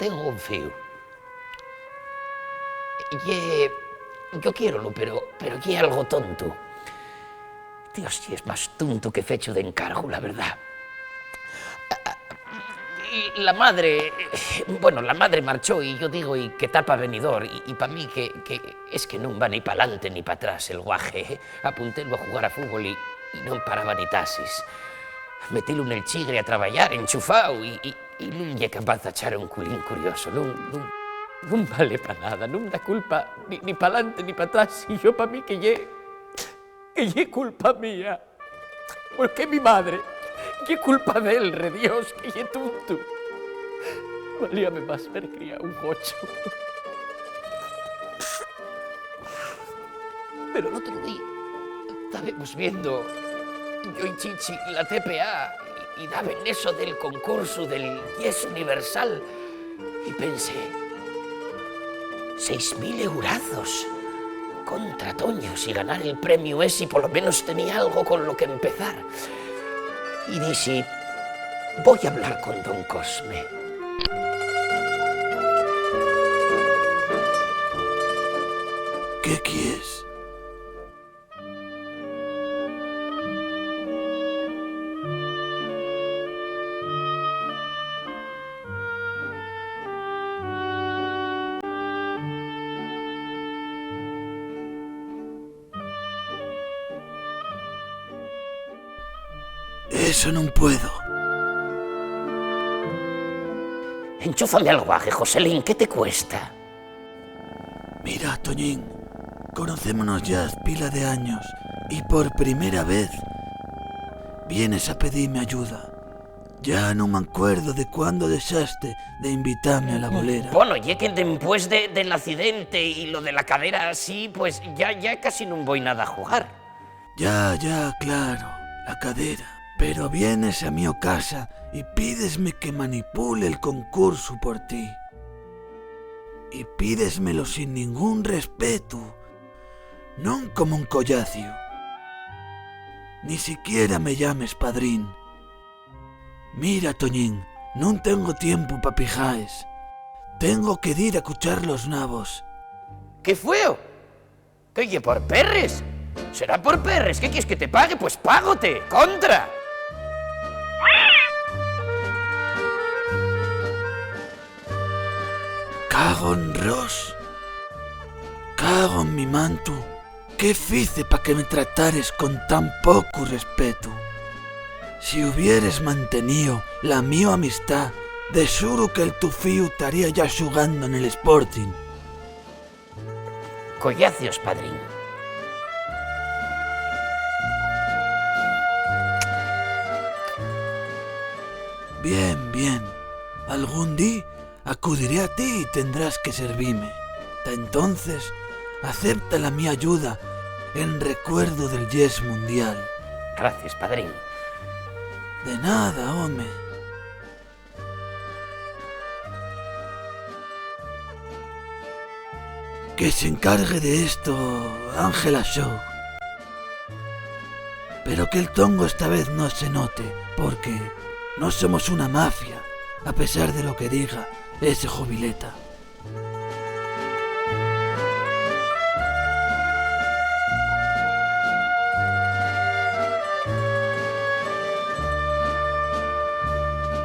tengo un fío. Yo quiero, pero ye algo tonto. Dios, si es más tonto que fecho de encargo, la verdad. Y la madre marchó y yo digo, y que tal pa venidor, y pa mí que es que non va ni pa lante ni pa atrás el guaje. Apuntélo a jugar a fútbol y non paraba ni tasis. Metilo nel chigre a traballar, enchufao, e non lle capaz de achar un culín curioso, non vale pa nada, non dá culpa ni pa lante ni pa atrás, e yo pa mí que lle culpa mía, porque mi madre, que culpa del, re Dios, que lle tonto. Valíame más ver criar un gocho. Pero el otro día estábamos viendo yo y Chichi la TPA y daban eso del concurso del Yes Universal y pensé, 6.000 eurazos contra Toños y ganar el premio ese y por lo menos tenía algo con lo que empezar. Y dije, voy a hablar con don Cosme. ¿Qué quieres? Eso non puedo. Enchúfame al guaje, Joselín, ¿qué te cuesta? Mira, Toñín, conocémonos ya pila de años y por primera vez vienes a pedirme ayuda. Ya no me acuerdo de cuándo dejaste de invitarme a la bolera. Bueno, ya que después del accidente y lo de la cadera así, pues ya casi no voy nada a jugar. Ya, claro, la cadera. Pero vienes a mi casa y pídesme que manipule el concurso por ti. Y pídesmelo sin ningún respeto, non como un collacio. Ni siquiera me llames padrín. Mira, Toñín, non tengo tiempo pa pijaes. Tengo que ir a cuchar los nabos. ¿Qué fue? ¿Qué oye, por perres? ¿Será por perres? ¿Qué quieres que te pague? Pues págote, contra. Cago en Ros. Cago en mi manto. ¿Qué fice pa que me tratares con tan poco respeto? Si hubieres mantenido la mi amistad, de seguro que el tu fío estaría ya jugando en el Sporting. Collacios, padrín. Bien. Algún día acudiré a ti y tendrás que servirme. Hasta entonces, acepta la mi ayuda en recuerdo del Yes Mundial. Gracias, padrín. De nada, home. Que se encargue de esto Ángela Show. Pero que el tongo esta vez no se note, porque no somos una mafia, a pesar de lo que diga ese jovileta.